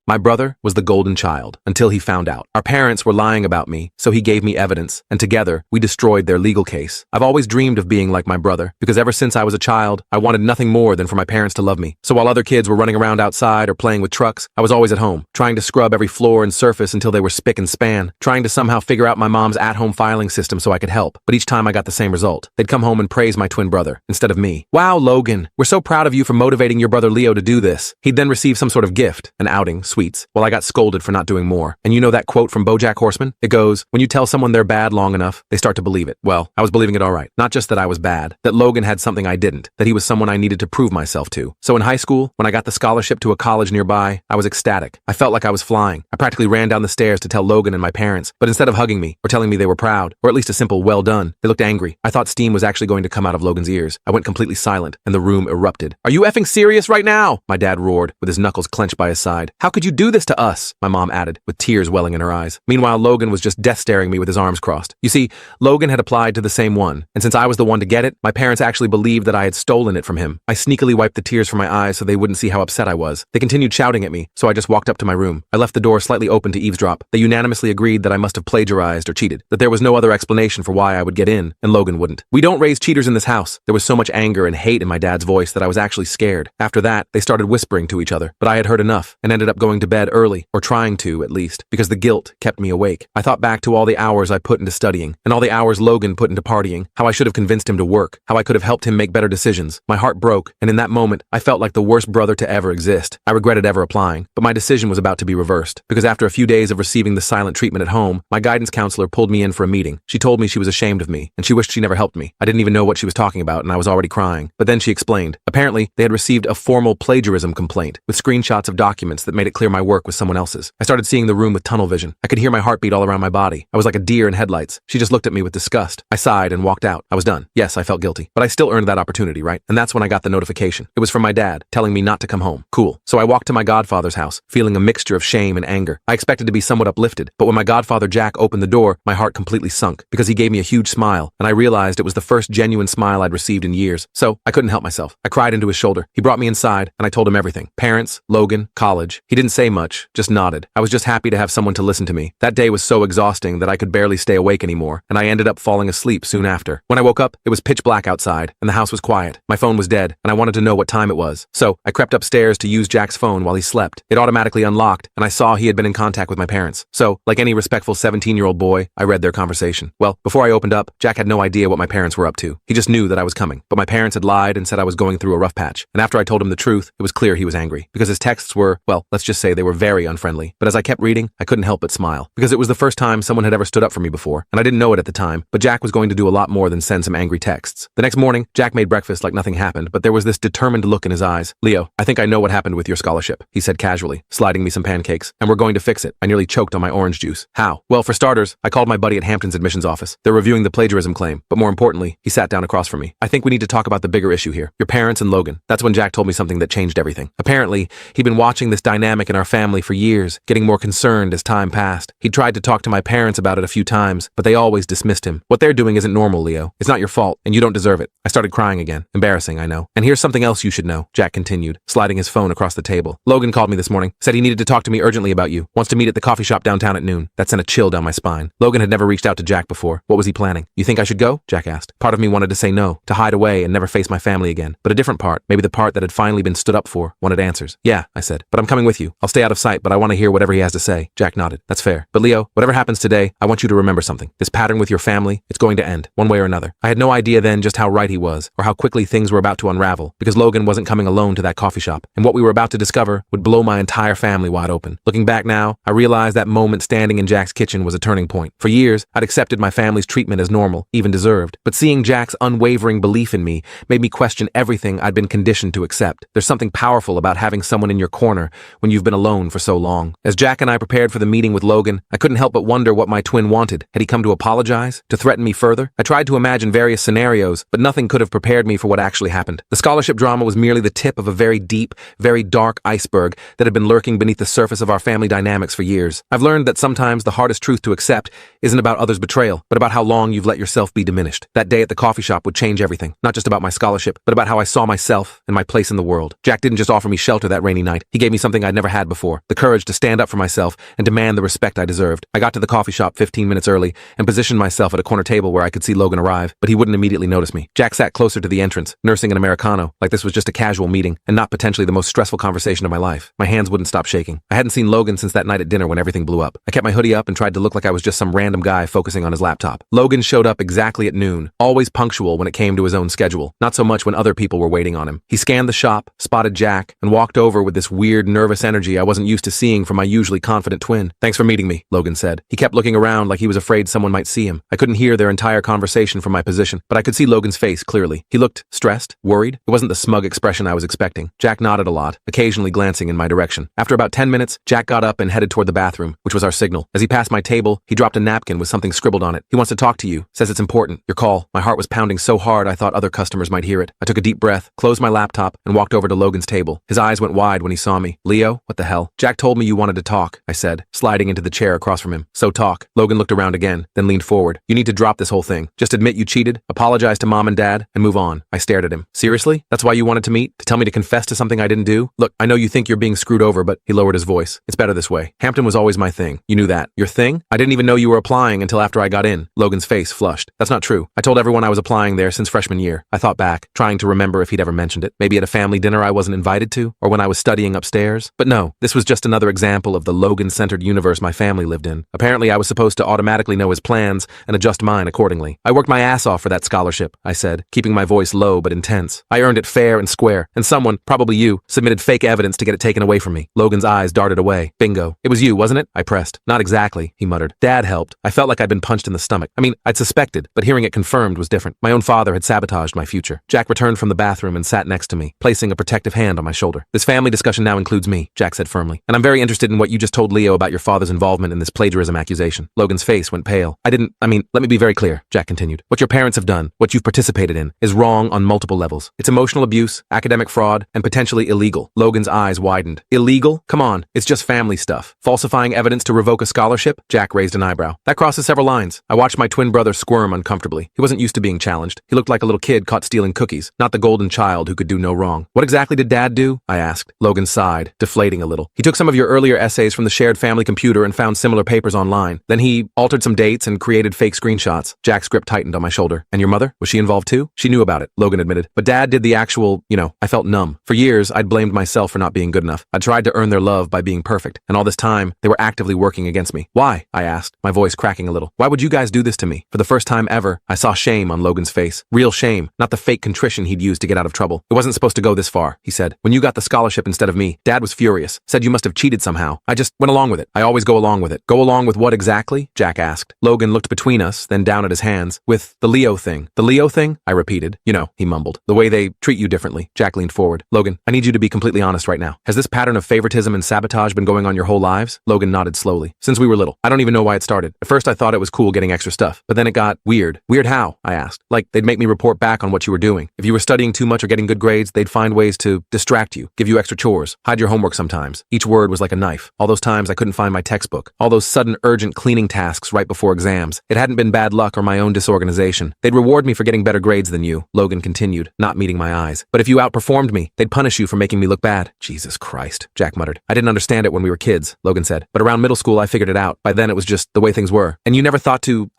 My brother was the golden child, until he found out. Our parents were lying about me, so he gave me evidence, and together, we destroyed their legal case. I've always dreamed of being like my brother, because ever since I was a child, I wanted nothing more than for my parents to love me. So while other kids were running around outside or playing with trucks, I was always at home, trying to scrub every floor and surface until they were spick and span, trying to somehow figure out my mom's at-home filing system so I could help. But each time I got the same result. They'd come home and praise my twin brother, instead of me. "Wow, Logan, we're so proud of you for motivating your brother Leo to do this." He'd then receive some sort of gift, an outing, sweets, while I got scolded for not doing more. And you know that quote from BoJack Horseman? It goes, when you tell someone they're bad long enough, they start to believe it. Well, I was believing it all right. Not just that I was bad, that Logan had something I didn't, that he was someone I needed to prove myself to. So in high school, when I got the scholarship to a college nearby, I was ecstatic. I felt like I was flying. I practically ran down the stairs to tell Logan and my parents, but instead of hugging me or telling me they were proud, or at least a simple well done, they looked angry. I thought steam was actually going to come out of Logan's ears. I went completely silent, and the room erupted. "Are you effing serious right now?" my dad roared, with his knuckles clenched by his side. "How could you do this to us?" my mom added, with tears welling in her eyes. Meanwhile, Logan was just death staring me with his arms crossed. You see, Logan had applied to the same one, and since I was the one to get it, my parents actually believed that I had stolen it from him. I sneakily wiped the tears from my eyes so they wouldn't see how upset I was. They continued shouting at me, so I just walked up to my room. I left the door slightly open to eavesdrop. They unanimously agreed that I must have plagiarized or cheated, that there was no other explanation for why I would get in, and Logan wouldn't. "We don't raise cheaters in this house." There was so much anger and hate in my dad's voice that I was actually scared. After that, they started whispering to each other, but I had heard enough and ended up going to bed early, or trying to, at least, because the guilt kept me awake. I thought back to all the hours I put into studying, and all the hours Logan put into partying, how I should have convinced him to work, how I could have helped him make better decisions. My heart broke, and in that moment, I felt like the worst brother to ever exist. I regretted ever applying, but my decision was about to be reversed, because after a few days of receiving the silent treatment at home, my guidance counselor pulled me in for a meeting. She told me she was ashamed of me, and she wished she never helped me. I didn't even know what she was talking about, and I was already crying. But then she explained. Apparently, they had received a formal plagiarism complaint, with screenshots of documents that made it clear my work was someone else's. I started seeing the room with tunnel vision. I could hear my heartbeat all around my body. I was like a deer in headlights. She just looked at me with disgust. I sighed and walked out. I was done. Yes, I felt guilty, but I still earned that opportunity, right? And that's when I got the notification. It was from my dad, telling me not to come home. Cool. So I walked to my godfather's house, feeling a mixture of shame and anger. I expected to be somewhat uplifted, but when my godfather Jack opened the door, my heart completely sunk, because he gave me a huge smile, and I realized it was the first genuine smile I'd received in years. So I couldn't help myself. I cried into his shoulder. He brought me inside, and I told him everything. Parents, Logan, college. He didn't say much, just nodded. I was just happy to have someone to listen to me. That day was so exhausting that I could barely stay awake anymore, and I ended up falling asleep soon after. When I woke up, it was pitch black outside, and the house was quiet. My phone was dead, and I wanted to know what time it was. So I crept upstairs to use Jack's phone while he slept. It automatically unlocked, and I saw he had been in contact with my parents. So, like any respectful 17-year-old boy, I read their conversation. Well, before I opened up, Jack had no idea what my parents were up to. He just knew that I was coming. But my parents had lied and said I was going through a rough patch. And after I told him the truth, it was clear he was angry. Because his texts were, well, let's just say they were very unfriendly. But as I kept reading, I couldn't help but smile. Because it was the first time someone had ever stood up for me before. And I didn't know it at the time, but Jack was going to do a lot more than send some angry texts. The next morning, Jack made breakfast like nothing happened, but there was this determined look in his eyes. "Leo, I think I know what happened with your scholarship," he said casually, sliding me some pancakes. "And we're going to fix it." I nearly choked on my orange juice. "How?" "Well, for starters, I called my buddy at Hampton's admissions office. They're reviewing the plagiarism claim, but more importantly, he sat down across from me. "I think we need to talk about the bigger issue here. Your parents and Logan." That's when Jack told me something that changed everything. Apparently, he'd been watching this dynamic in our family for years, getting more concerned as time passed. He'd tried to talk to my parents about it a few times, but they always dismissed him. "What they're doing isn't normal, Leo. It's not your fault, and you don't deserve it." I started crying again. Embarrassing, I know. "And here's something else you should know," Jack continued, sliding his phone across the table. "Logan called me this morning, said he needed to talk to me urgently about you, wants to meet at the coffee shop downtown at noon." That sent a chill down my spine. Logan had never reached out to Jack before. What was he planning? "You think I should go?" Jack asked. Part of me wanted to say no, to hide away and never face my family again. But a different part, maybe the part that had finally been stood up for, wanted answers. "Yeah," I said, "but I'm coming with you. I'll stay out of sight, but I want to hear whatever he has to say." Jack nodded. "That's fair. But Leo, whatever happens today, I want you to remember something. This pattern with your family, it's going to end, one way or another." I had no idea then just how right he was, or how quickly things were about to unravel, because Logan wasn't coming alone to that coffee shop, and what we were about to discover would blow my entire family wide open. Looking back now, I realized that moment standing in Jack's kitchen was a turning point. For years, I'd accepted my family's treatment as normal, even deserved, but seeing Jack's unwavering belief in me made me question everything I'd been conditioned to accept. There's something powerful about having someone in your corner when you've been alone for so long. As Jack and I prepared for the meeting with Logan, I couldn't help but wonder what my twin wanted. Had he come to apologize? To threaten me further? I tried to imagine various scenarios, but nothing could have prepared me for what actually happened. The scholarship drama was merely the tip of a very deep, very dark iceberg that had been lurking beneath the surface of our family dynamics for years. I've learned that sometimes the hardest truth to accept isn't about others' betrayal, but about how long you've let yourself be diminished. That day at the coffee shop would change everything, not just about my scholarship, but about how I saw myself and my place in the world. Jack didn't just offer me shelter that rainy night. He gave me something I'd never had had before, the courage to stand up for myself and demand the respect I deserved. I got to the coffee shop 15 minutes early and positioned myself at a corner table where I could see Logan arrive, but he wouldn't immediately notice me. Jack sat closer to the entrance, nursing an Americano, like this was just a casual meeting and not potentially the most stressful conversation of my life. My hands wouldn't stop shaking. I hadn't seen Logan since that night at dinner when everything blew up. I kept my hoodie up and tried to look like I was just some random guy focusing on his laptop. Logan showed up exactly at noon, always punctual when it came to his own schedule, not so much when other people were waiting on him. He scanned the shop, spotted Jack, and walked over with this weird, nervous energy I wasn't used to seeing from my usually confident twin. "Thanks for meeting me," Logan said. He kept looking around like he was afraid someone might see him. I couldn't hear their entire conversation from my position, but I could see Logan's face clearly. He looked stressed, worried. It wasn't the smug expression I was expecting. Jack nodded a lot, occasionally glancing in my direction. After about 10 minutes, Jack got up and headed toward the bathroom, which was our signal. As he passed my table, he dropped a napkin with something scribbled on it. "He wants to talk to you. Says it's important. Your call." My heart was pounding so hard I thought other customers might hear it. I took a deep breath, closed my laptop, and walked over to Logan's table. His eyes went wide when he saw me. "Leo, what the hell?" "Jack told me you wanted to talk," I said, sliding into the chair across from him. "So talk." Logan looked around again, then leaned forward. "You need to drop this whole thing. Just admit you cheated, apologize to mom and dad, and move on." I stared at him. "Seriously? That's why you wanted to meet? To tell me to confess to something I didn't do? Look, I know you think you're being screwed over, but..." He lowered his voice. "It's better this way. Hampton was always my thing. You knew that." "Your thing? I didn't even know you were applying until after I got in." Logan's face flushed. "That's not true. I told everyone I was applying there since freshman year." I thought back, trying to remember if he'd ever mentioned it. Maybe at a family dinner I wasn't invited to, or when I was studying upstairs. But no, this was just another example of the Logan-centered universe my family lived in. Apparently I was supposed to automatically know his plans and adjust mine accordingly. "I worked my ass off for that scholarship," I said, keeping my voice low but intense. "I earned it fair and square, and someone, probably you, submitted fake evidence to get it taken away from me." Logan's eyes darted away. "Bingo. It was you, wasn't it?" I pressed. "Not exactly," he muttered. "Dad helped. I felt like I'd been punched in the stomach. I mean, I'd suspected, but hearing it confirmed was different. My own father had sabotaged my future." Jack returned from the bathroom and sat next to me, placing a protective hand on my shoulder. "This family discussion now includes me," Jack said firmly, "and I'm very interested in what you just told Leo about your father's involvement in this plagiarism accusation." Logan's face went pale. Let me be very clear," Jack continued. "What your parents have done, what you've participated in, is wrong on multiple levels. It's emotional abuse, academic fraud, and potentially illegal." Logan's eyes widened. "Illegal? Come on, it's just family stuff. Falsifying evidence to revoke a scholarship?" Jack raised an eyebrow. "That crosses several lines." I watched my twin brother squirm uncomfortably. He wasn't used to being challenged. He looked like a little kid caught stealing cookies, not the golden child who could do no wrong. "What exactly did Dad do?" I asked. Logan sighed, deflating a little. "He took some of your earlier essays from the shared family computer and found similar papers online. Then he altered some dates and created fake screenshots." Jack's grip tightened on my shoulder. "And your mother? Was she involved too?" "She knew about it," Logan admitted. "But Dad did the actual, I felt numb. For years, I'd blamed myself for not being good enough. I'd tried to earn their love by being perfect. And all this time, they were actively working against me." "Why?" I asked, my voice cracking a little. "Why would you guys do this to me?" For the first time ever, I saw shame on Logan's face. Real shame, not the fake contrition he'd used to get out of trouble. "It wasn't supposed to go this far," he said. "When you got the scholarship instead of me, Dad was furious. Said you must have cheated somehow. I just went along with it. I always go along with it." "Go along with what exactly?" Jack asked. Logan looked between us, then down at his hands. "With the Leo thing." "The Leo thing?" I repeated. He mumbled. "The way they treat you differently." Jack leaned forward. "Logan, I need you to be completely honest right now. Has this pattern of favoritism and sabotage been going on your whole lives?" Logan nodded slowly. "Since we were little. I don't even know why it started. At first I thought it was cool getting extra stuff, but then it got weird." "Weird how?" I asked. "Like, they'd make me report back on what you were doing. If you were studying too much or getting good grades, they'd find ways to distract you, give you extra chores, hide your homework sometimes." Each word was like a knife. All those times I couldn't find my textbook. All those sudden urgent cleaning tasks right before exams. It hadn't been bad luck or my own disorganization. "They'd reward me for getting better grades than you," Logan continued, not meeting my eyes. "But if you outperformed me, they'd punish you for making me look bad." "Jesus Christ," Jack muttered. "I didn't understand it when we were kids," Logan said. "But around middle school I figured it out. By then it was just the way things were." "And you never thought to,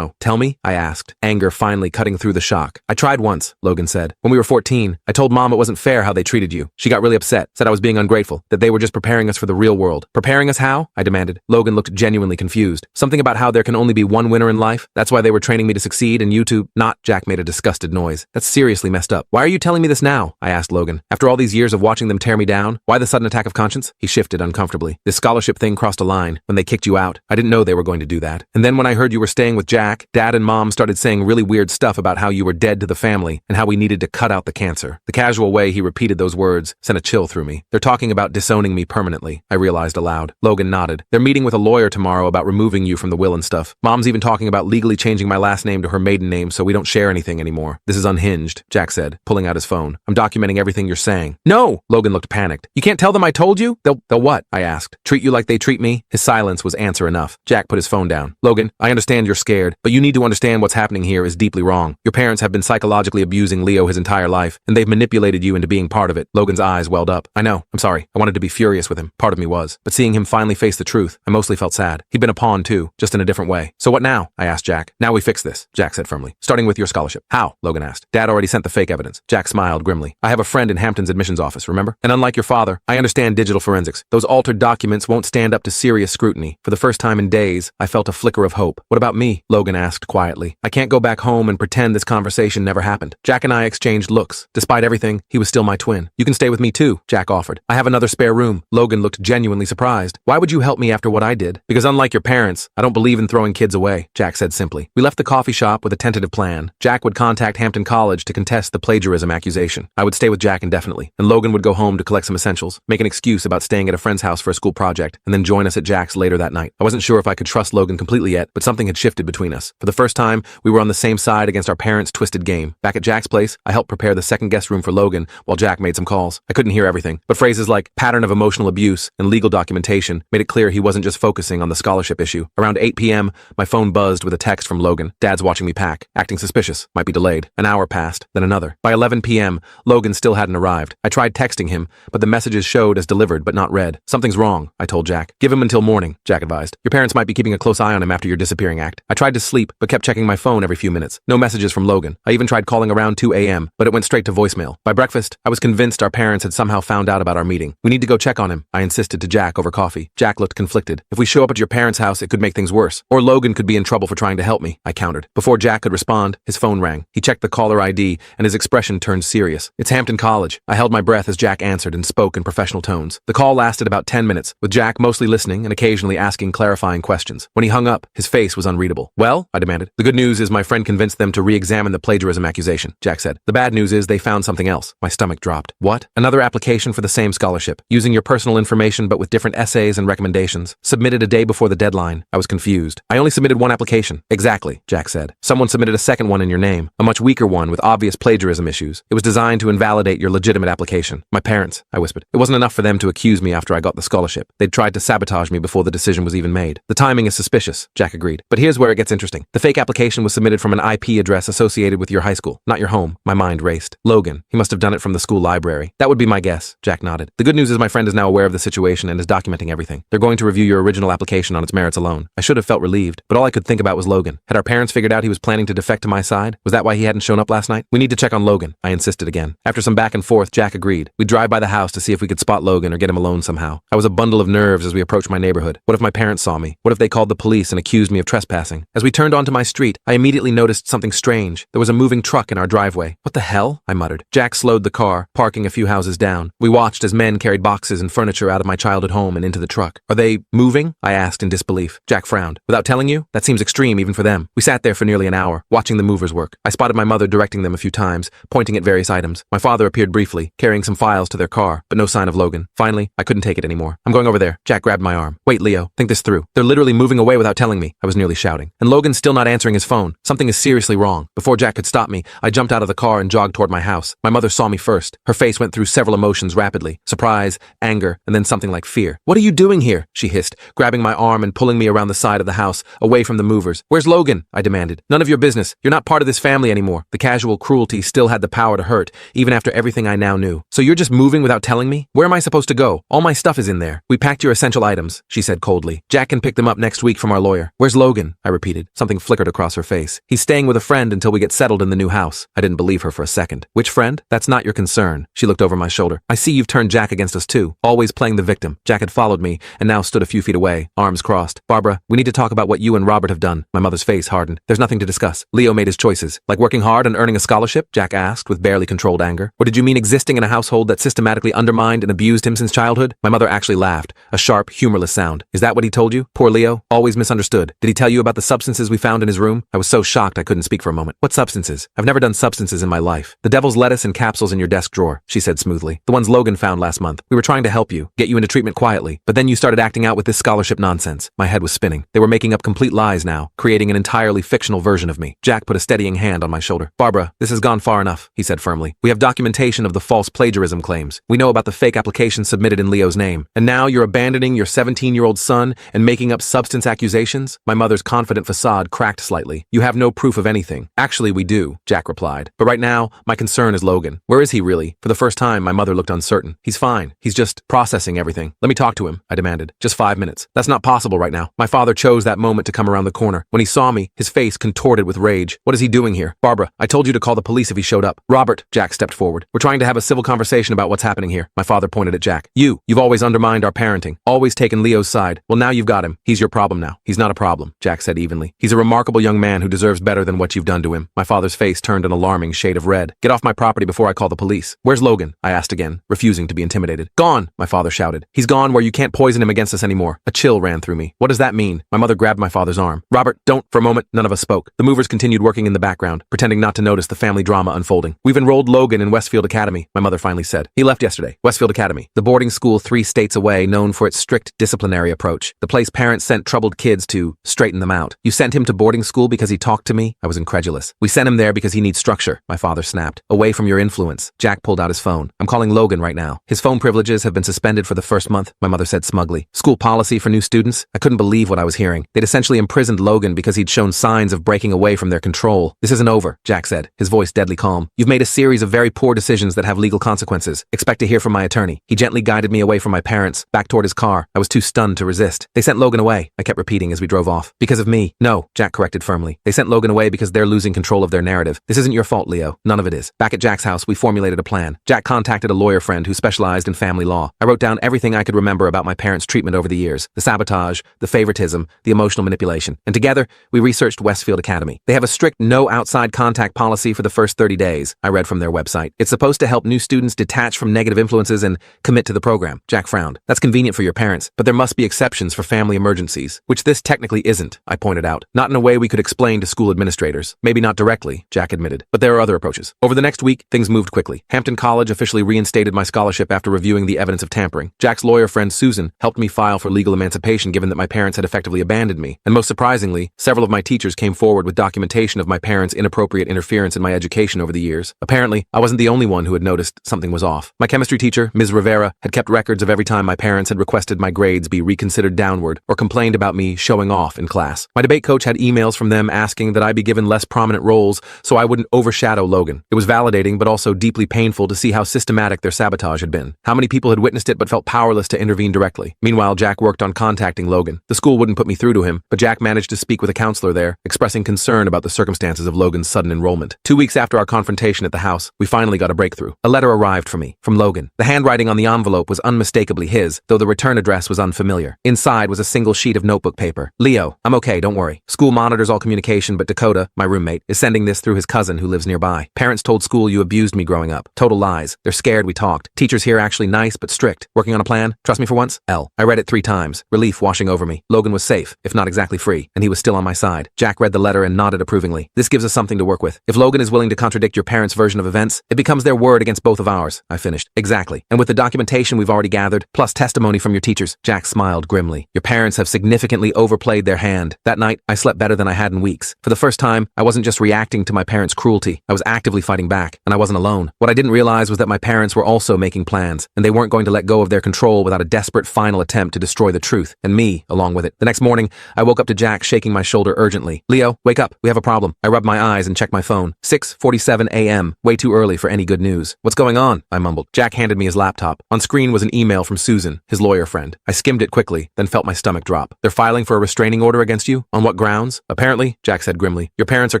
tell me?" I asked, anger finally cutting through the shock. "I tried once," Logan said. "When we were 14, I told Mom it wasn't fair how they treated you. She got really upset, said I was being ungrateful, that they were just preparing us for the real world." "Preparing us how?" I demanded. Logan looked genuinely confused. "Something about how there can only be one winner in life. That's why they were training me to succeed and you to not." Jack made a disgusted noise. "That's seriously messed up. Why are you telling me this now?" I asked Logan. "After all these years of watching them tear me down, why the sudden attack of conscience?" He shifted uncomfortably. "This scholarship thing crossed a line when they kicked you out. I didn't know they were going to do that. And then when I heard you were staying with Jack, Dad and Mom started saying really weird stuff about how you were dead to the family and how we needed to cut out the cancer." The casual way he repeated those words sent a chill through me. "They're talking about disowning me permanently," I realized aloud. Logan nodded. "They're meeting with a lawyer tomorrow about removing you from the will and stuff. Mom's even talking about legally changing my last name to her maiden name so we don't share anything anymore." "This is unhinged," Jack said, pulling out his phone. "I'm documenting everything you're saying." "No!" Logan looked panicked. "You can't tell them I told you?" They'll what?" I asked. "Treat you like they treat me?" His silence was answer enough. Jack put his phone down. "Logan, I understand you're scared, but you need to understand what's happening here is deeply wrong. Your parents have been psychologically abusing Leo his entire life, and they've manipulated you into being part of it." Logan's eyes welled up. "I know. I'm sorry. I wanted to be furious. furious with him. Part of me was. But seeing him finally face the truth, I mostly felt sad. He'd been a pawn too, just in a different way. So what now? I asked Jack. Now we fix this, Jack said firmly. Starting with your scholarship. How? Logan asked. Dad already sent the fake evidence. Jack smiled grimly. I have a friend in Hampton's admissions office, remember? And unlike your father, I understand digital forensics. Those altered documents won't stand up to serious scrutiny. For the first time in days, I felt a flicker of hope. What about me? Logan asked quietly. I can't go back home and pretend this conversation never happened. Jack and I exchanged looks. Despite everything, he was still my twin. You can stay with me too, Jack offered. I have another spare room. Logan looked genuinely surprised. Why would you help me after what I did? Because unlike your parents, I don't believe in throwing kids away, Jack said simply. We left the coffee shop with a tentative plan. Jack would contact Hampton College to contest the plagiarism accusation. I would stay with Jack indefinitely, and Logan would go home to collect some essentials, make an excuse about staying at a friend's house for a school project, and then join us at Jack's later that night. I wasn't sure if I could trust Logan completely yet, but something had shifted between us. For the first time, we were on the same side against our parents' twisted game. Back at Jack's place, I helped prepare the second guest room for Logan while Jack made some calls. I couldn't hear everything, but phrases like pattern of emotional abuse and legal documentation made it clear he wasn't just focusing on the scholarship issue. Around 8 p.m., my phone buzzed with a text from Logan. Dad's watching me pack, acting suspicious, might be delayed. An hour passed, then another. By 11 p.m., Logan still hadn't arrived. I tried texting him, but the messages showed as delivered but not read. Something's wrong, I told Jack. Give him until morning, Jack advised. Your parents might be keeping a close eye on him after your disappearing act. I tried to sleep, but kept checking my phone every few minutes. No messages from Logan. I even tried calling around 2 a.m., but it went straight to voicemail. By breakfast, I was convinced our parents had somehow found out about our meeting. We need to go check on him, I insisted to Jack over coffee. Jack looked conflicted. If we show up at your parents' house, it could make things worse. Or Logan could be in trouble for trying to help me, I countered. Before Jack could respond, his phone rang. He checked the caller ID, and his expression turned serious. It's Hampton College. I held my breath as Jack answered and spoke in professional tones. The call lasted about 10 minutes, with Jack mostly listening and occasionally asking clarifying questions. When he hung up, his face was unreadable. Well, I demanded. The good news is my friend convinced them to re-examine the plagiarism accusation, Jack said. The bad news is they found something else. My stomach dropped. What? Another application for the same scholarship, using your personal information but with different essays and recommendations. Submitted a day before the deadline. I was confused. I only submitted one application. Exactly, Jack said. Someone submitted a second one in your name, a much weaker one with obvious plagiarism issues. It was designed to invalidate your legitimate application. My parents, I whispered. It wasn't enough for them to accuse me after I got the scholarship. They'd tried to sabotage me before the decision was even made. The timing is suspicious, Jack agreed. But here's where it gets interesting. The fake application was submitted from an IP address associated with your high school, not your home. My mind raced. Logan. He must have done it from the school library. That would be my guess, Jack nodded. The good news is my friend is now aware of the situation and is documenting everything. They're going to review your original application on its merits alone. I should have felt relieved, but all I could think about was Logan. Had our parents figured out he was planning to defect to my side? Was that why he hadn't shown up last night? We need to check on Logan, I insisted again. After some back and forth, Jack agreed. We'd drive by the house to see if we could spot Logan or get him alone somehow. I was a bundle of nerves as we approached my neighborhood. What if my parents saw me? What if they called the police and accused me of trespassing? As we turned onto my street, I immediately noticed something strange. There was a moving truck in our driveway. What the hell? I muttered. Jack slowed the car, parking a few houses down. We watched as men carried boxes and furniture out of my childhood home and into the truck. Are they moving? I asked in disbelief. Jack frowned. Without telling you? That seems extreme even for them. We sat there for nearly an hour, watching the movers work. I spotted my mother directing them a few times, pointing at various items. My father appeared briefly, carrying some files to their car, but no sign of Logan. Finally, I couldn't take it anymore. I'm going over there. Jack grabbed my arm. Wait, Leo, think this through. They're literally moving away without telling me. I was nearly shouting. And Logan's still not answering his phone. Something is seriously wrong. Before Jack could stop me, I jumped out of the car and jogged toward my house. My mother saw me first. Her face went through several emotions rapidly. Surprise, anger, and then something like fear. What are you doing here? She hissed, grabbing my arm and pulling me around the side of the house, away from the movers. Where's Logan? I demanded. None of your business. You're not part of this family anymore. The casual cruelty still had the power to hurt, even after everything I now knew. So you're just moving without telling me? Where am I supposed to go? All my stuff is in there. We packed your essential items, she said coldly. Jack can pick them up next week from our lawyer. Where's Logan? I repeated. Something flickered across her face. He's staying with a friend until we get settled in the new house. I didn't believe her for a second. Which friend? That's not your concern. She looked over my shoulder. I see you've turned Jack against us too, always playing the victim. Jack had followed me and now stood a few feet away, arms crossed. Barbara, we need to talk about what you and Robert have done. My mother's face hardened. There's nothing to discuss. Leo made his choices. Like working hard and earning a scholarship? Jack asked with barely controlled anger. Or did you mean existing in a household that systematically undermined and abused him since childhood? My mother actually laughed, a sharp, humorless sound. Is that what he told you? Poor Leo, always misunderstood. Did he tell you about the substances we found in his room? I was so shocked I couldn't speak for a moment. What substances? I've never done substances in my life. The devil's lettuce and capsules in your desk drawer, she said smoothly. The ones Logan found last month. We were trying to help you, get you into treatment quietly, but then you started acting out with this scholarship nonsense. My head was spinning. They were making up complete lies now, creating an entirely fictional version of me. Jack put a steadying hand on my shoulder. Barbara, this has gone far enough, he said firmly. We have documentation of the false plagiarism claims. We know about the fake application submitted in Leo's name. And now you're abandoning your 17-year-old son and making up substance accusations? My mother's confident facade cracked slightly. You have no proof of anything. Actually, we do, Jack replied. But right now, my concern is Logan. Where is he really? For the first time, my mother looked uncertain. He's fine. He's just just processing everything. Let me talk to him, I demanded. Just 5 minutes. That's not possible right now. My father chose that moment to come around the corner. When he saw me, his face contorted with rage. What is he doing here? Barbara, I told you to call the police if he showed up. Robert, Jack stepped forward. We're trying to have a civil conversation about what's happening here. My father pointed at Jack. You've always undermined our parenting. Always taken Leo's side. Well, now you've got him. He's your problem now. He's not a problem, Jack said evenly. He's a remarkable young man who deserves better than what you've done to him. My father's face turned an alarming shade of red. Get off my property before I call the police. Where's Logan? I asked again, refusing to be intimidated. Gone, my father shouted. He's gone where you can't poison him against us anymore. A chill ran through me. What does that mean? My mother grabbed my father's arm. Robert, don't. For a moment, none of us spoke. The movers continued working in the background, pretending not to notice the family drama unfolding. We've enrolled Logan in Westfield Academy, my mother finally said. He left yesterday. Westfield Academy, the boarding school 3 states away known for its strict disciplinary approach. The place parents sent troubled kids to straighten them out. You sent him to boarding school because he talked to me? I was incredulous. We sent him there because he needs structure, my father snapped. Away from your influence. Jack pulled out his phone. I'm calling Logan right now. His phone privileges have been suspended for the first month, my mother said smugly. School policy for new students? I couldn't believe what I was hearing. They'd essentially imprisoned Logan because he'd shown signs of breaking away from their control. This isn't over, Jack said, his voice deadly calm. You've made a series of very poor decisions that have legal consequences. Expect to hear from my attorney. He gently guided me away from my parents, back toward his car. I was too stunned to resist. They sent Logan away, I kept repeating as we drove off. Because of me. No, Jack corrected firmly. They sent Logan away because they're losing control of their narrative. This isn't your fault, Leo. None of it is. Back at Jack's house, we formulated a plan. Jack contacted a lawyer friend who specialized in family law. I wrote down everything I could remember about my parents' treatment over the years. The sabotage, the favoritism, the emotional manipulation. And together, we researched Westfield Academy. They have a strict no outside contact policy for the first 30 days, I read from their website. It's supposed to help new students detach from negative influences and commit to the program. Jack frowned. That's convenient for your parents, but there must be exceptions for family emergencies, which this technically isn't, I pointed out. Not in a way we could explain to school administrators. Maybe not directly, Jack admitted, but there are other approaches. Over the next week, things moved quickly. Hampton College officially reinstated my scholarship after reviewing the evidence of tampering. Jack's lawyer friend Susan helped me file for legal emancipation given that my parents had effectively abandoned me. And most surprisingly, several of my teachers came forward with documentation of my parents' inappropriate interference in my education over the years. Apparently, I wasn't the only one who had noticed something was off. My chemistry teacher, Ms. Rivera, had kept records of every time my parents had requested my grades be reconsidered downward or complained about me showing off in class. My debate coach had emails from them asking that I be given less prominent roles so I wouldn't overshadow Logan. It was validating but also deeply painful to see how systematic their sabotage had been. How many people had witnessed it but felt powerless to intervene directly. Meanwhile, Jack worked on contacting Logan. The school wouldn't put me through to him, but Jack managed to speak with a counselor there, expressing concern about the circumstances of Logan's sudden enrollment. 2 weeks after our confrontation at the house, we finally got a breakthrough. A letter arrived for me, from Logan. The handwriting on the envelope was unmistakably his, though the return address was unfamiliar. Inside was a single sheet of notebook paper. Leo, I'm okay, don't worry. School monitors all communication, but Dakota, my roommate, is sending this through his cousin who lives nearby. Parents told school you abused me growing up. Total lies. They're scared we talked. Teachers here actually nice but strict. Working on a plan? Trust me for once? L. I read it 3 times. Relief washing over me. Logan was safe, if not exactly free, and he was still on my side. Jack read the letter and nodded approvingly. This gives us something to work with. If Logan is willing to contradict your parents' version of events, it becomes their word against both of ours. I finished. Exactly. And with the documentation we've already gathered, plus testimony from your teachers, Jack smiled grimly. Your parents have significantly overplayed their hand. That night, I slept better than I had in weeks. For the first time, I wasn't just reacting to my parents' cruelty. I was actively fighting back, and I wasn't alone. What I didn't realize was that my parents were also making plans, and they weren't going to let go of their control without a desperate final attempt to destroy the truth, and me along with it. The next morning, I woke up to Jack shaking my shoulder urgently. Leo, wake up. We have a problem. I rubbed my eyes and checked my phone. 6:47 a.m. Way too early for any good news. What's going on? I mumbled. Jack handed me his laptop. On screen was an email from Susan, his lawyer friend. I skimmed it quickly, then felt my stomach drop. They're filing for a restraining order against you? On what grounds? Apparently, Jack said grimly, your parents are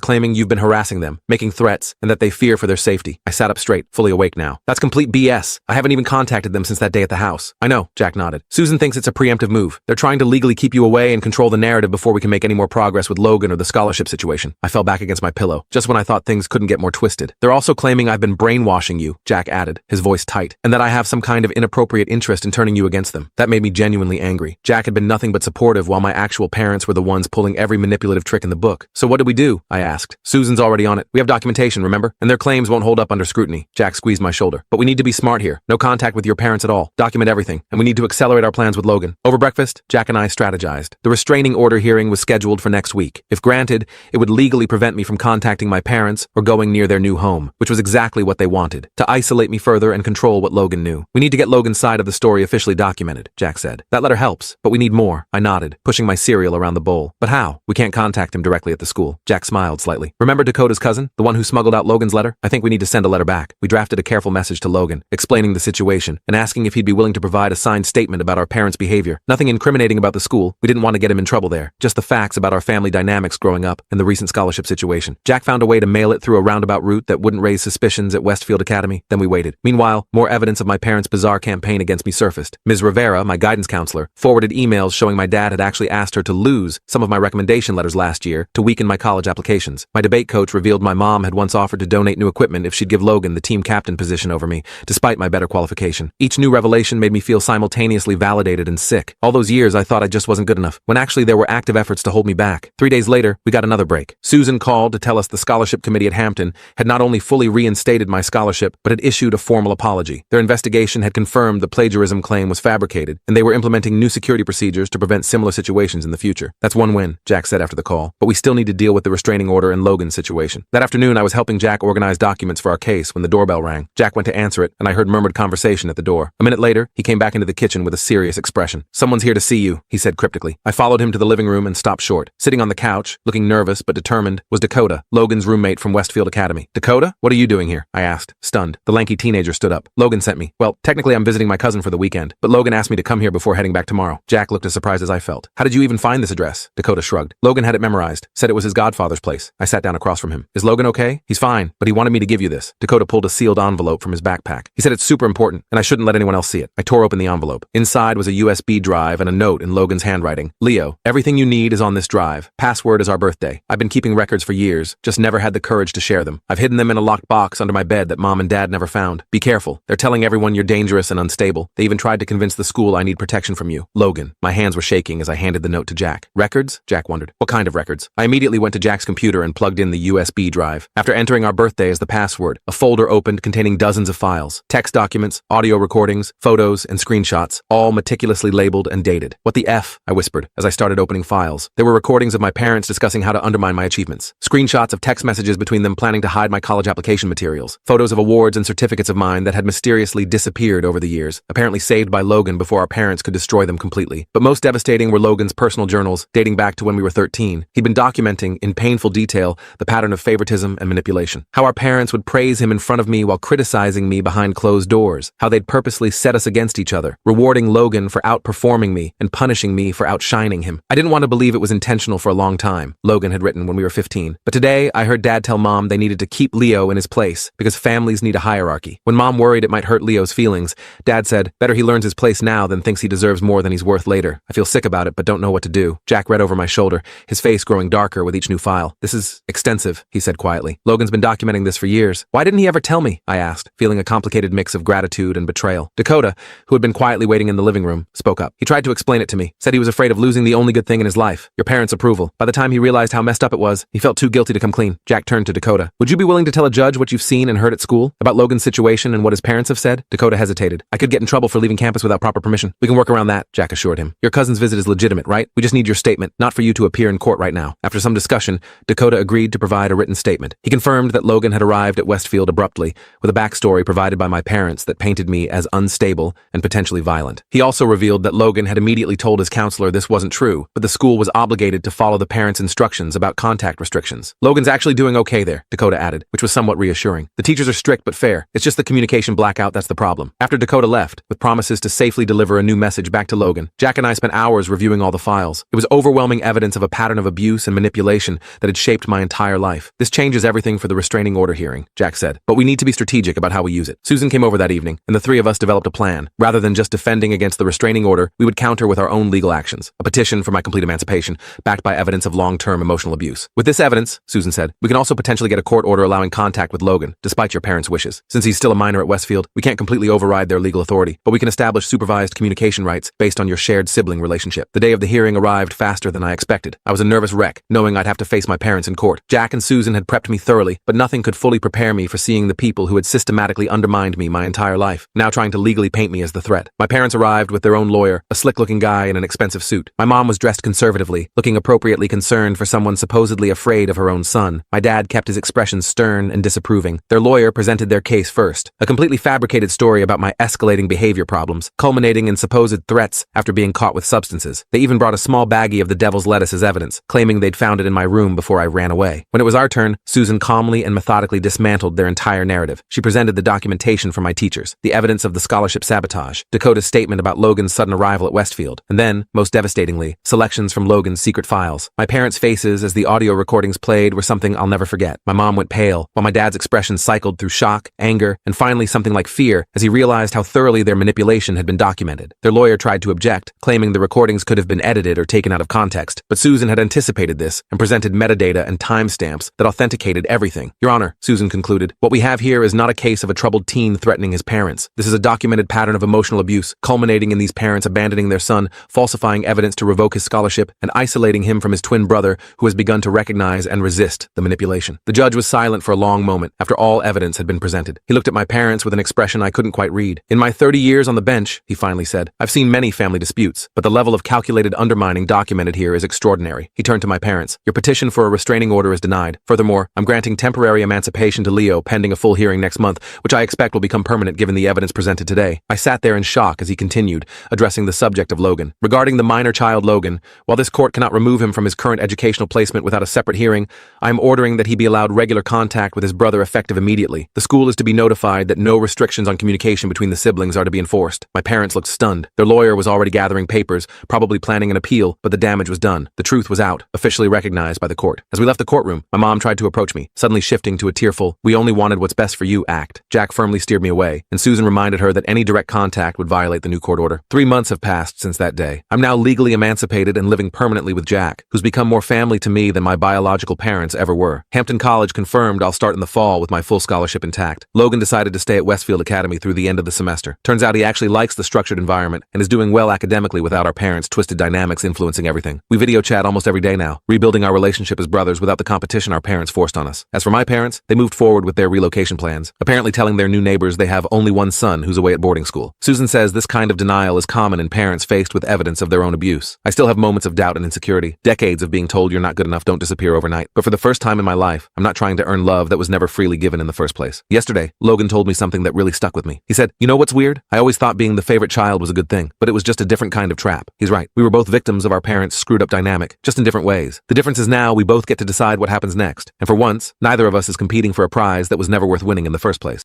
claiming you've been harassing them, making threats, and that they fear for their safety. I sat up straight, fully awake now. That's complete BS. I haven't even contacted them since that day at the house. I know, Jack nodded. Susan thinks it's a preemptive move. They're trying to legally keep you away and control the narrative before we can make any more progress with Logan or the scholarship situation. I fell back against my pillow, just when I thought things couldn't get more twisted. They're also claiming I've been brainwashing you, Jack added, his voice tight, and that I have some kind of inappropriate interest in turning you against them. That made me genuinely angry. Jack had been nothing but supportive while my actual parents were the ones pulling every manipulative trick in the book. So what do we do? I asked. Susan's already on it. We have documentation, remember? And their claims won't hold up under scrutiny. Jack squeezed my shoulder. But we need to be smart here. No contact with your parents at all. Document everything. And we need to accelerate our plans with Logan. Over breakfast, Jack and I strategized. The restraining order hearing was scheduled for next week. If granted, it would legally prevent me from contacting my parents or going near their new home, which was exactly what they wanted, to isolate me further and control what Logan knew. We need to get Logan's side of the story officially documented, Jack said. That letter helps, but we need more. I nodded, pushing my cereal around the bowl. But how? We can't contact him directly at the school. Jack smiled slightly. Remember Dakota's cousin? The one who smuggled out Logan's letter? I think we need to send a letter back. We drafted a careful message to Logan, explaining the situation and and asking if he'd be willing to provide a signed statement about our parents' behavior. Nothing incriminating about the school. We didn't want to get him in trouble there. Just the facts about our family dynamics growing up and the recent scholarship situation. Jack found a way to mail it through a roundabout route that wouldn't raise suspicions at Westfield Academy. Then we waited. Meanwhile, more evidence of my parents' bizarre campaign against me surfaced. Ms. Rivera, my guidance counselor, forwarded emails showing my dad had actually asked her to lose some of my recommendation letters last year to weaken my college applications. My debate coach revealed my mom had once offered to donate new equipment if she'd give Logan the team captain position over me, despite my better qualification. Each new revelation made me feel simultaneously validated and sick. All those years I thought I just wasn't good enough, when actually there were active efforts to hold me back. 3 days later, we got another break. Susan called to tell us the scholarship committee at Hampton had not only fully reinstated my scholarship, but had issued a formal apology. Their investigation had confirmed the plagiarism claim was fabricated, and they were implementing new security procedures to prevent similar situations in the future. That's one win, Jack said after the call, but we still need to deal with the restraining order and Logan's situation. That afternoon, I was helping Jack organize documents for our case when the doorbell rang. Jack went to answer it, and I heard murmured conversation at the door. A minute later, he came back into the kitchen with a serious expression. "Someone's here to see you," he said cryptically. I followed him to the living room and stopped short. Sitting on the couch, looking nervous but determined, was Dakota, Logan's roommate from Westfield Academy. "Dakota, what are you doing here?" I asked, stunned. The lanky teenager stood up. "Logan sent me. Well, technically I'm visiting my cousin for the weekend, but Logan asked me to come here before heading back tomorrow." Jack looked as surprised as I felt. "How did you even find this address?" Dakota shrugged. "Logan had it memorized. Said it was his godfather's place." I sat down across from him. "Is Logan okay?" "He's fine, but he wanted me to give you this." Dakota pulled a sealed envelope from his backpack. He said it's super important, and I shouldn't let anyone else see it. I tore open the envelope. Inside was a USB drive and a note in Logan's handwriting. "Leo, everything you need is on this drive. Password is our birthday. I've been keeping records for years, just never had the courage to share them. I've hidden them in a locked box under my bed that Mom and Dad never found. Be careful. They're telling everyone you're dangerous and unstable. They even tried to convince the school I need protection from you. Logan." My hands were shaking as I handed the note to Jack. "Records?" Jack wondered. "What kind of records?" I immediately went to Jack's computer and plugged in the USB drive. After entering our birthday as the password, a folder opened containing dozens of files. Text documents, audio recordings, photos, and screenshots, all meticulously labeled and dated. "What the F?" I whispered as I started opening files. There were recordings of my parents discussing how to undermine my achievements. Screenshots of text messages between them planning to hide my college application materials. Photos of awards and certificates of mine that had mysteriously disappeared over the years, apparently saved by Logan before our parents could destroy them completely. But most devastating were Logan's personal journals, dating back to when we were 13. He'd been documenting, in painful detail, the pattern of favoritism and manipulation. How our parents would praise him in front of me while criticizing me behind closed doors. How they'd purposely set us against each other, rewarding Logan for outperforming me and punishing me for outshining him. I didn't want to believe it was intentional for a long time, Logan had written when we were 15. But today, I heard Dad tell Mom they needed to keep Leo in his place because families need a hierarchy. When Mom worried it might hurt Leo's feelings, Dad said, "Better he learns his place now than thinks he deserves more than he's worth later. I feel sick about it, but don't know what to do." Jack read over my shoulder, his face growing darker with each new file. "This is extensive," he said quietly. "Logan's been documenting this for years. Why didn't he ever tell me?" I asked, feeling a complicated mix of gratitude and betrayal. Dakota, who had been quietly waiting in the living room, spoke up. "He tried to explain it to me, said he was afraid of losing the only good thing in his life, your parents' approval. By the time he realized how messed up it was, he felt too guilty to come clean." Jack turned to Dakota. "Would you be willing to tell a judge what you've seen and heard at school about Logan's situation and what his parents have said?" Dakota hesitated. "I could get in trouble for leaving campus without proper permission." "We can work around that," Jack assured him. "Your cousin's visit is legitimate, right? We just need your statement, not for you to appear in court right now." After some discussion, Dakota agreed to provide a written statement. He confirmed that Logan had arrived at Westfield abruptly, with a backstory provided by my parents that painted me as unstable and potentially violent. He also revealed that Logan had immediately told his counselor this wasn't true, but the school was obligated to follow the parents' instructions about contact restrictions. "Logan's actually doing okay there," Dakota added, which was somewhat reassuring. "The teachers are strict but fair. It's just the communication blackout that's the problem." After Dakota left, with promises to safely deliver a new message back to Logan, Jack and I spent hours reviewing all the files. It was overwhelming evidence of a pattern of abuse and manipulation that had shaped my entire life. "This changes everything for the restraining order hearing," Jack said, "but we need to be strategic about how we use it." Susan came over that evening, and the three of us developed a plan. Rather than just defending against the restraining order, we would counter with our own legal actions. A petition for my complete emancipation, backed by evidence of long-term emotional abuse. "With this evidence," Susan said, "we can also potentially get a court order allowing contact with Logan, despite your parents' wishes. Since he's still a minor at Westfield, we can't completely override their legal authority, but we can establish supervised communication rights based on your shared sibling relationship." The day of the hearing arrived faster than I expected. I was a nervous wreck, knowing I'd have to face my parents in court. Jack and Susan had prepped me thoroughly, but nothing could fully prepare me for seeing the people who had systematically undermined me my entire life, now trying to legally paint me as the threat. My parents arrived with their own lawyer, a slick-looking guy in an expensive suit. My mom was dressed conservatively, looking appropriately concerned for someone supposedly afraid of her own son. My dad kept his expressions stern and disapproving. Their lawyer presented their case first, a completely fabricated story about my escalating behavior problems, culminating in supposed threats after being caught with substances. They even brought a small baggie of the devil's lettuce as evidence, claiming they'd found it in my room before I ran away. When it was our turn, Susan calmly and methodically dismantled their entire narrative. She presented the documentation from my teachers, the evidence evidence of the scholarship sabotage, Dakota's statement about Logan's sudden arrival at Westfield, and then, most devastatingly, selections from Logan's secret files. My parents' faces as the audio recordings played were something I'll never forget. My mom went pale, while my dad's expression cycled through shock, anger, and finally something like fear as he realized how thoroughly their manipulation had been documented. Their lawyer tried to object, claiming the recordings could have been edited or taken out of context, but Susan had anticipated this and presented metadata and timestamps that authenticated everything. Your Honor, Susan concluded, what we have here is not a case of a troubled teen threatening his parents. This is a documented pattern of emotional abuse, culminating in these parents abandoning their son, falsifying evidence to revoke his scholarship, and isolating him from his twin brother, who has begun to recognize and resist the manipulation. The judge was silent for a long moment after all evidence had been presented. He looked at my parents with an expression I couldn't quite read. In my 30 years on the bench, he finally said, I've seen many family disputes, but the level of calculated undermining documented here is extraordinary. He turned to my parents. Your petition for a restraining order is denied. Furthermore, I'm granting temporary emancipation to Leo pending a full hearing next month, which I expect will become permanent given the evidence presented today. I sat there in shock as he continued, addressing the subject of Logan. Regarding the minor child Logan, while this court cannot remove him from his current educational placement without a separate hearing, I am ordering that he be allowed regular contact with his brother effective immediately. The school is to be notified that no restrictions on communication between the siblings are to be enforced. My parents looked stunned. Their lawyer was already gathering papers, probably planning an appeal, but the damage was done. The truth was out, officially recognized by the court. As we left the courtroom, my mom tried to approach me, suddenly shifting to a tearful, we only wanted what's best for you act. Jack firmly steered me away, and Susan reminded her that any direct contact would violate the new court order. 3 months have passed since that day. I'm now legally emancipated and living permanently with Jack, who's become more family to me than my biological parents ever were. Hampton College confirmed I'll start in the fall with my full scholarship intact. Logan decided to stay at Westfield Academy through the end of the semester. Turns out he actually likes the structured environment and is doing well academically without our parents' twisted dynamics influencing everything. We video chat almost every day now, rebuilding our relationship as brothers without the competition our parents forced on us. As for my parents, they moved forward with their relocation plans, apparently telling their new neighbors they have only one son who's away at boarding school. Susan says this kind of denial is common in parents faced with evidence of their own abuse. I still have moments of doubt and insecurity. Decades of being told you're not good enough don't disappear overnight. But for the first time in my life, I'm not trying to earn love that was never freely given in the first place. Yesterday, Logan told me something that really stuck with me. He said, you know what's weird? I always thought being the favorite child was a good thing, but it was just a different kind of trap. He's right. We were both victims of our parents' screwed up dynamic, just in different ways. The difference is now we both get to decide what happens next. And for once, neither of us is competing for a prize that was never worth winning in the first place.